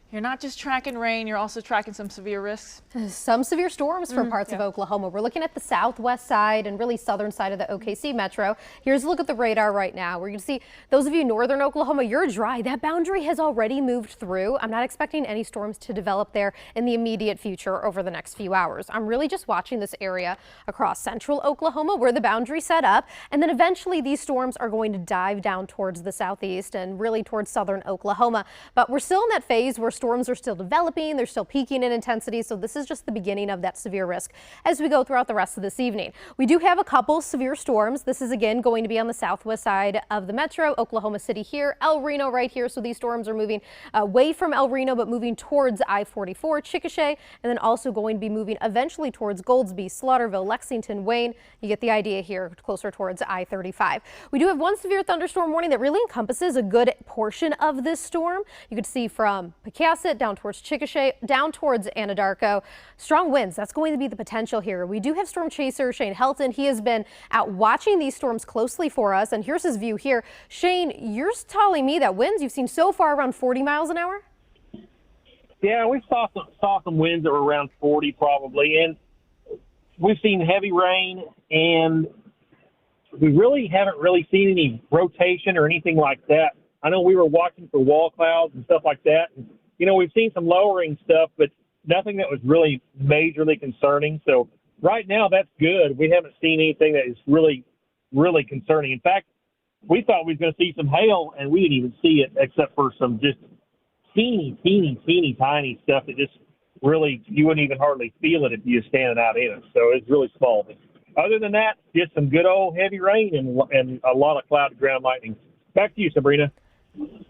You're not just tracking rain, you're also tracking some severe risks. Some severe storms for parts of Oklahoma. We're looking at the southwest side and really southern side of the OKC metro. Here's a look at the radar right now. We're going to see those of you northern Oklahoma, you're dry. That boundary has already moved through. I'm not expecting any storms to develop there in the immediate future over the next few hours. I'm really just watching this area across central Oklahoma where the boundary set up. And then eventually these storms are going to dive down towards the southeast and really towards southern Oklahoma. But we're still in that phase where storms are still developing. They're still peaking in intensity. So this is just the beginning of that severe risk as we go throughout the rest of this evening. We do have a couple severe storms. This is again going to be on the southwest side of the metro, Oklahoma City here, El Reno right here. So these storms are moving away from El Reno, but moving towards I-44, Chickasha, and then also going to be moving eventually towards Goldsby, Slaughterville, Lexington, Wayne. You get the idea here, closer towards I-35. We do have one severe thunderstorm warning that really encompasses a good portion of this storm. You could see from Pecasset down towards Chickasha, down towards Anadarko. Strong winds, that's going to be the potential here. We do have storm chaser Shane Helton. He has been out watching these storms closely for us, and here's his view here. Shane, you're telling me that winds you've seen so far around 40 miles an hour? Yeah, we saw some winds that were around 40 probably, and we've seen heavy rain, and we really haven't seen any rotation or anything like that. I know we were watching for wall clouds and stuff like that. And, you know, we've seen some lowering stuff, but nothing that was really majorly concerning. So right now, that's good. We haven't seen anything that is really concerning. In fact, we thought we were going to see some hail, and we didn't even see it except for some just teeny tiny stuff that just really, you wouldn't even hardly feel it if you were standing out in it. So it's really small. But other than that, just some good old heavy rain and a lot of cloud to ground lightning. Back to you, Sabrina.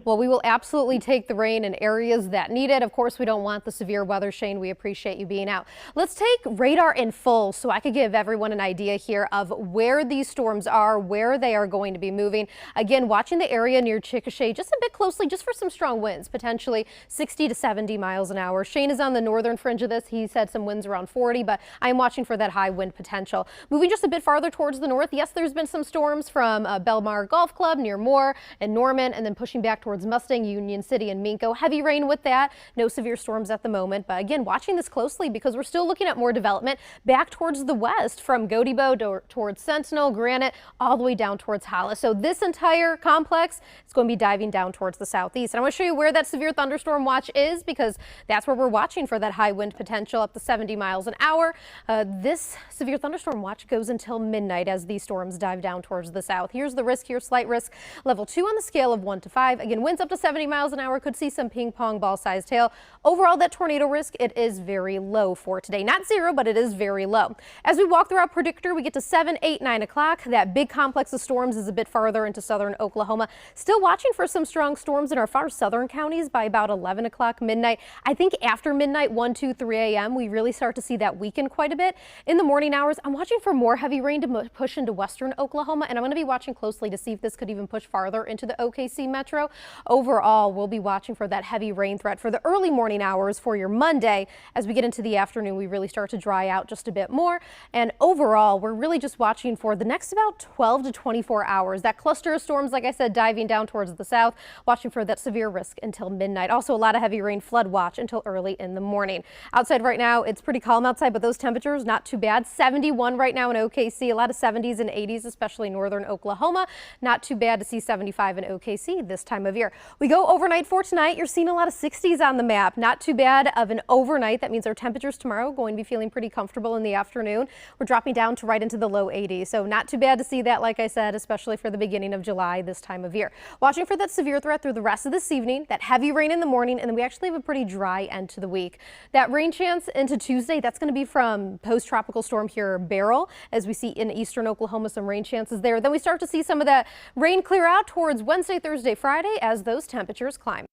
Well, we will absolutely take the rain in areas that need it. Of course, we don't want the severe weather, Shane. We appreciate you being out. Let's take radar in full so I could give everyone an idea here of where these storms are, where they are going to be moving. Again, watching the area near Chickasha just a bit closely, just for some strong winds, potentially 60 to 70 miles an hour. Shane is on the northern fringe of this. He said some winds around 40, but I'm watching for that high wind potential. Moving just a bit farther towards the north. Yes, there's been some storms from Belmar Golf Club near Moore and Norman, and then pushing back towards Mustang, Union City, and Minco. Heavy rain with that. No severe storms at the moment. But again, watching this closely because we're still looking at more development back towards the west from Gotebo towards Sentinel, Granite, all the way down towards Hollis. So this entire complex is going to be diving down towards the southeast. And I want to show you where that severe thunderstorm watch is because that's where we're watching for that high wind potential up to 70 miles an hour. This severe thunderstorm watch goes until midnight as these storms dive down towards the south. Here's the risk here, slight risk, level 2 on the scale of 1 to 5. Again, winds up to 70 miles an hour, could see some ping pong ball sized hail. Overall, that tornado risk, it is very low for today. Not zero, but it is very low. As we walk through our predictor, we get to 7, 8, 9 o'clock. That big complex of storms is a bit farther into southern Oklahoma. Still watching for some strong storms in our far southern counties by about 11 o'clock midnight. I think after midnight, 1, 2, 3 a.m., we really start to see that weaken quite a bit. In the morning hours, I'm watching for more heavy rain to push into western Oklahoma, and I'm going to be watching closely to see if this could even push farther into the OKC metro. Overall, we'll be watching for that heavy rain threat for the early morning hours for your Monday. As we get into the afternoon, we really start to dry out just a bit more. And overall, we're really just watching for the next about 12 to 24 hours. That cluster of storms, like I said, diving down towards the south, watching for that severe risk until midnight. Also, a lot of heavy rain flood watch until early in the morning. Outside right now, it's pretty calm outside, but those temperatures not too bad. 71 right now in OKC, a lot of 70s and 80s, especially northern Oklahoma. Not too bad to see 75 in OKC this time of year. We go overnight for tonight. You're seeing a lot of 60s on the map. Not too bad of an overnight. That means our temperatures tomorrow going to be feeling pretty comfortable in the afternoon. We're dropping down to right into the low 80s. So not too bad to see that, like I said, especially for the beginning of July this time of year. Watching for that severe threat through the rest of this evening, that heavy rain in the morning, and then we actually have a pretty dry end to the week. That rain chance into Tuesday, that's going to be from post-tropical storm here, Beryl, as we see in eastern Oklahoma, some rain chances there. Then we start to see some of that rain clear out towards Wednesday, Thursday, Friday as those temperatures climb.